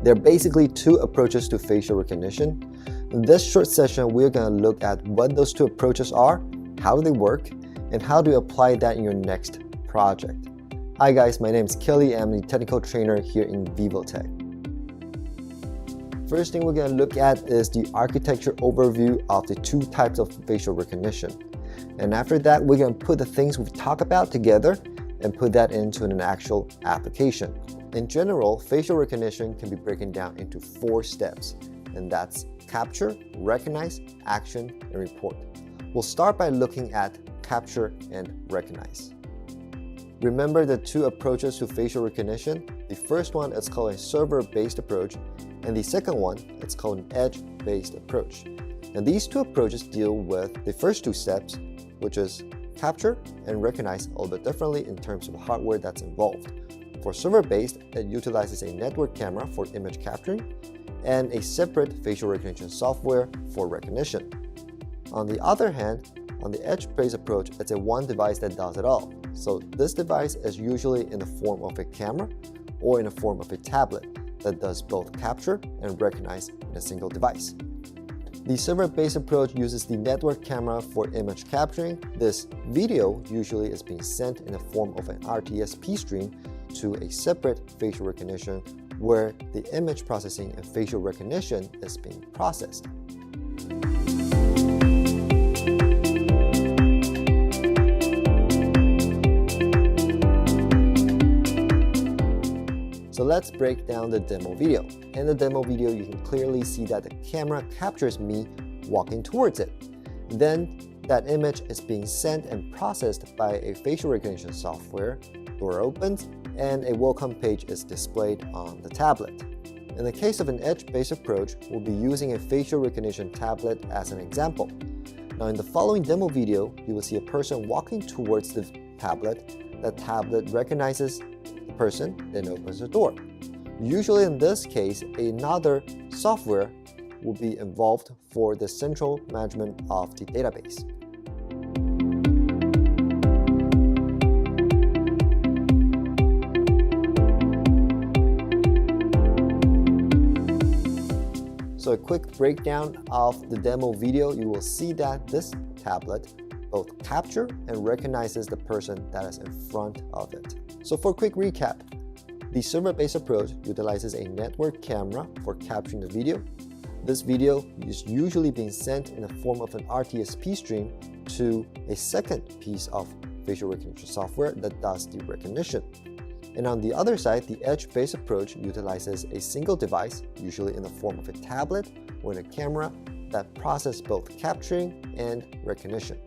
There are basically two approaches to facial recognition. In this short session, we're going to look at what those two approaches are, how they work, and how to apply that in your next project. Hi guys, my name is Kelly. I'm the technical trainer here in VivoTech. First thing we're going to look at is the architecture overview of the two types of facial recognition. And after that, we're going to put the things we've talked about together and put that into an actual application. In general, facial recognition can be broken down into 4 steps, and that's capture, recognize, action, and report. We'll start by looking at capture and recognize. Remember the two approaches to facial recognition? The first one is called a server-based approach, and the second one is called an edge-based approach. And these two approaches deal with the first 2 steps, which is capture and recognize a little bit differently in terms of the hardware that's involved. For server-based, it utilizes a network camera for image capturing and a separate facial recognition software for recognition. On the other hand, on the edge-based approach, it's a one device that does it all. So this device is usually in the form of a camera or in the form of a tablet that does both capture and recognize in a single device. The server-based approach uses the network camera for image capturing. This video usually is being sent in the form of an RTSP stream to a separate facial recognition where the image processing and facial recognition is being processed. So let's break down the demo video. In the demo video, you can clearly see that the camera captures me walking towards it. Then that image is being sent and processed by a facial recognition software. Door opens and a welcome page is displayed on the tablet. In the case of an edge-based approach, we'll be using a facial recognition tablet as an example. Now in the following demo video, you will see a person walking towards the tablet. The tablet recognizes the person, then opens the door. Usually in this case, another software will be involved for the central management of the database. So a quick breakdown of the demo video, you will see that this tablet both captures and recognizes the person that is in front of it. So for a quick recap, the server-based approach utilizes a network camera for capturing the video. This video is usually being sent in the form of an RTSP stream to a second piece of facial recognition software that does the recognition. And on the other side, the edge-based approach utilizes a single device, usually in the form of a tablet or a camera, that processes both capturing and recognition.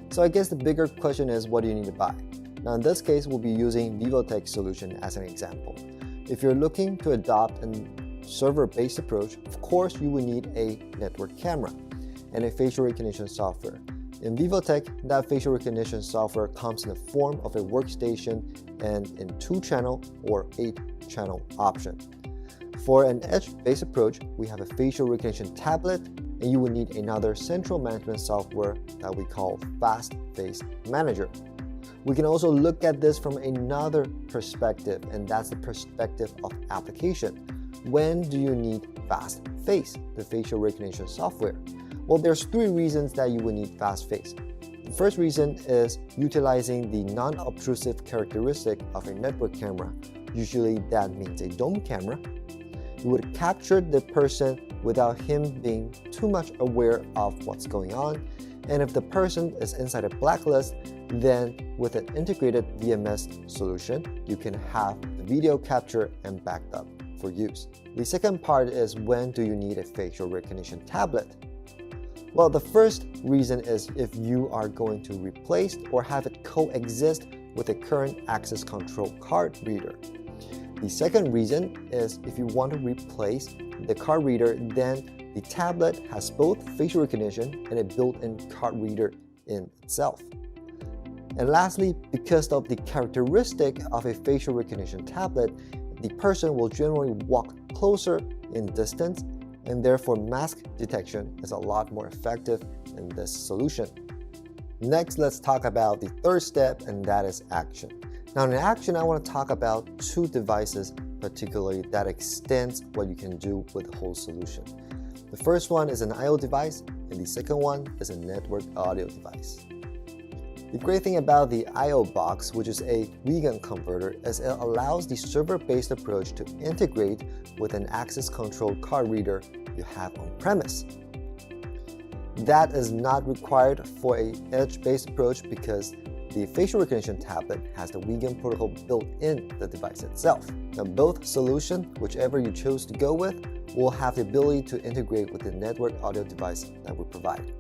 So I guess the bigger question is, what do you need to buy? Now in this case, we'll be using VivoTech solution as an example. If you're looking to adopt a server-based approach, of course you will need a network camera and a facial recognition software. In VivoTech, that facial recognition software comes in the form of a workstation and in 2-channel or 8-channel option. For an edge-based approach, we have a facial recognition tablet, and you will need another central management software that we call Fast Face Manager. We can also look at this from another perspective, and that's the perspective of application. When do you need Fast Face, the facial recognition software? Well, there's 3 reasons that you will need Fast Face. The first reason is utilizing the non-obtrusive characteristic of a network camera. Usually that means a dome camera. You would capture the person without him being too much aware of what's going on. And if the person is inside a blacklist, then with an integrated VMS solution, you can have the video capture and backed up for use. The second part is, when do you need a facial recognition tablet? Well, the first reason is if you are going to replace or have it coexist with a current access control card reader. The second reason is if you want to replace the card reader, then the tablet has both facial recognition and a built-in card reader in itself. And lastly, because of the characteristic of a facial recognition tablet, the person will generally walk closer in distance, and therefore mask detection is a lot more effective in this solution. Next, let's talk about the third step, and that is action. Now in action, I want to talk about 2 devices particularly that extends what you can do with the whole solution. The first one is an I/O device, and the second one is a networked audio device. The great thing about the I/O box, which is a Wiegand converter, is it allows the server-based approach to integrate with an access control card reader you have on premise. That is not required for an edge-based approach because the facial recognition tablet has the Wiegand protocol built in the device itself. Now, both solutions, whichever you choose to go with, will have the ability to integrate with the network audio device that we provide.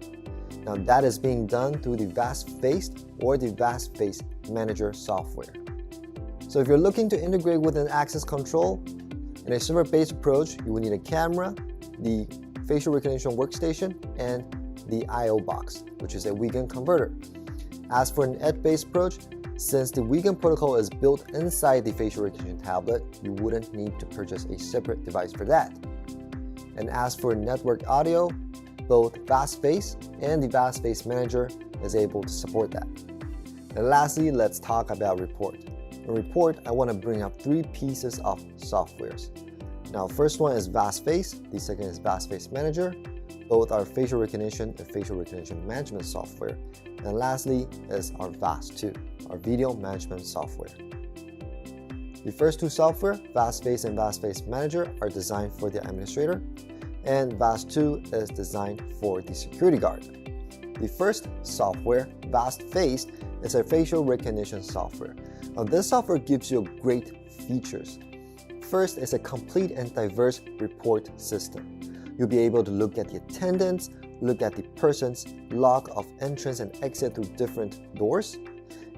Now, that is being done through the VAST-Face or the VAST-Face Manager software. So if you're looking to integrate with an access control in a server-based approach, you will need a camera, the facial recognition workstation, and the I/O box, which is a Wiegand converter. As for an edge-based approach, since the Wiegand protocol is built inside the facial recognition tablet, you wouldn't need to purchase a separate device for that. And as for network audio, both VAST-Face and the VAST-Face Manager is able to support that. And lastly, let's talk about Report. In Report, I want to bring up 3 pieces of softwares. Now, first one is VAST-Face, the second is VAST-Face Manager. Both are facial recognition and facial recognition management software. And lastly is our VAST2, our video management software. The first 2 software, VAST-Face and VAST-Face Manager, are designed for the administrator, and VAST2 is designed for the security guard. The first software, VAST-Face, is a facial recognition software. Now, this software gives you great features. First is a complete and diverse report system. You'll be able to look at the attendance, look at the person's log of entrance and exit through different doors,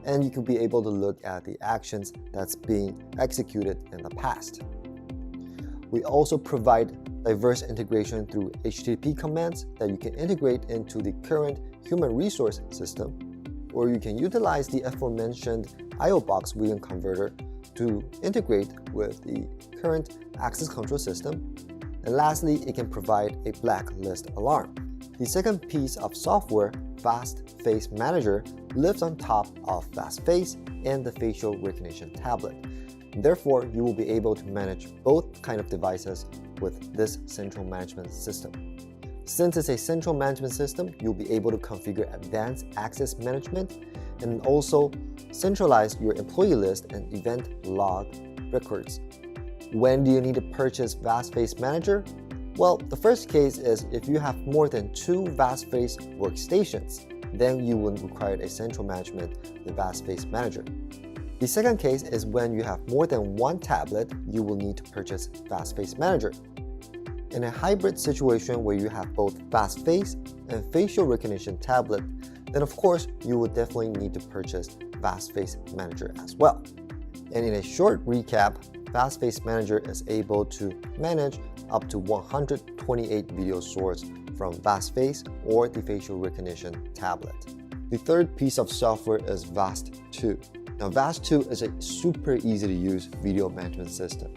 and you could be able to look at the actions that's being executed in the past. We also provide diverse integration through HTTP commands that you can integrate into the current human resource system, or you can utilize the aforementioned I/O box Wiegand converter to integrate with the current access control system. And lastly, it can provide a blacklist alarm. The second piece of software, VAST-Face Manager, lives on top of VAST-Face and the facial recognition tablet. Therefore, you will be able to manage both kind of devices with this central management system. Since it's a central management system, you'll be able to configure advanced access management and also centralize your employee list and event log records. When do you need to purchase VAST-Face Manager? Well, the first case is if you have more than 2 VAST-Face workstations, then you will require a central management with VAST-Face Manager. The second case is when you have more than 1 tablet, you will need to purchase VAST-Face Manager. In a hybrid situation where you have both VAST-Face and facial recognition tablet, then of course you will definitely need to purchase VAST-Face Manager as well. And in a short recap, VAST-Face Manager is able to manage up to 128 video sources from VAST-Face or the facial recognition tablet. The third piece of software is VAST2. Now, VAST2 is a super easy to use video management system.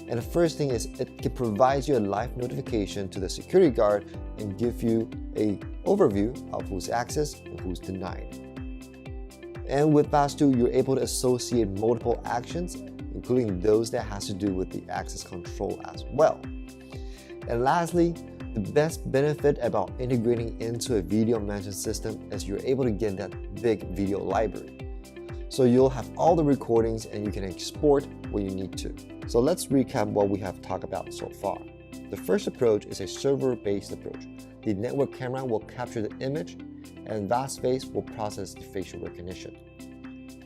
And the first thing is it provides you a live notification to the security guard and give you an overview of who's accessed and who's denied. And with VAST2, you're able to associate multiple actions, including those that has to do with the access control as well. And lastly, the best benefit about integrating into a video management system is you're able to get that big video library. So you'll have all the recordings and you can export when you need to. So let's recap what we have talked about so far. The first approach is a server-based approach. The network camera will capture the image and VAST-Face will process the facial recognition.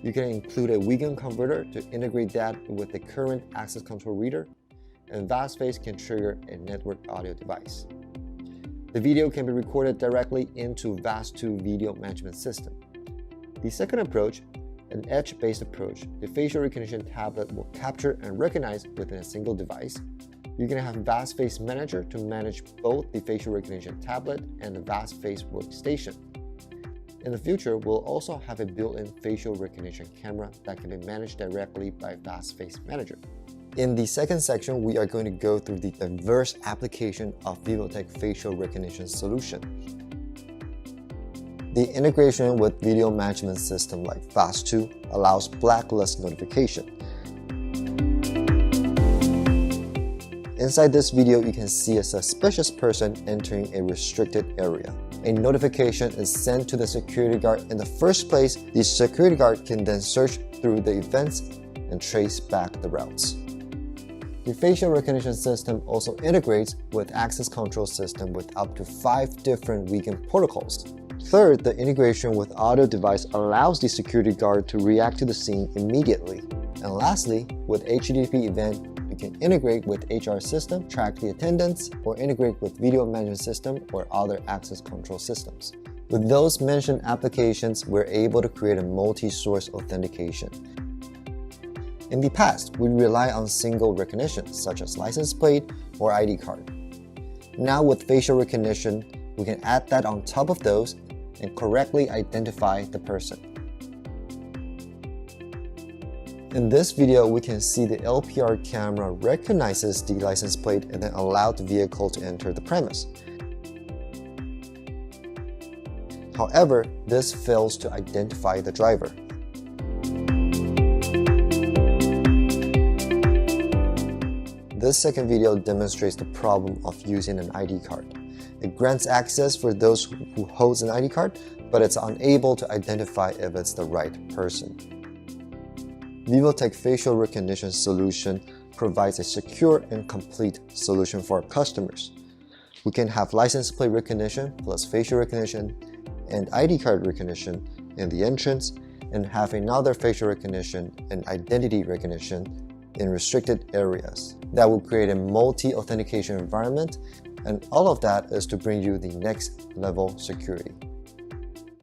You can include a Wiegand converter to integrate that with the current access control reader, and VAST-Face can trigger a network audio device. The video can be recorded directly into VAST2 video management system. The second approach, an edge-based approach, the facial recognition tablet will capture and recognize within a single device. You can have VAST-Face Manager to manage both the facial recognition tablet and the VAST-Face workstation. In the future, we'll also have a built-in facial recognition camera that can be managed directly by VAST-Face Manager. In the second section, we are going to go through the diverse application of Vivotech facial recognition solution. The integration with video management system like VAST2 allows blacklist notification. Inside this video, you can see a suspicious person entering a restricted area. A notification is sent to the security guard in the first place. The security guard can then search through the events and trace back the routes. The facial recognition system also integrates with access control system with up to 5 different weekend protocols. Third, the integration with audio device allows the security guard to react to the scene immediately. And lastly, with HTTP event, you can integrate with HR system, track the attendance, or integrate with video management system or other access control systems. With those mentioned applications, we're able to create a multi-source authentication. In the past, we rely on single recognition, such as license plate or ID card. Now with facial recognition, we can add that on top of those and correctly identify the person. In this video, we can see the LPR camera recognizes the license plate and then allows the vehicle to enter the premise. However, this fails to identify the driver. This second video demonstrates the problem of using an ID card. It grants access for those who holds an ID card, but it's unable to identify if it's the right person. VivoTech facial recognition solution provides a secure and complete solution for our customers. We can have license plate recognition plus facial recognition and ID card recognition in the entrance, and have another facial recognition and identity recognition in restricted areas. That will create a multi-authentication environment, and all of that is to bring you the next level security.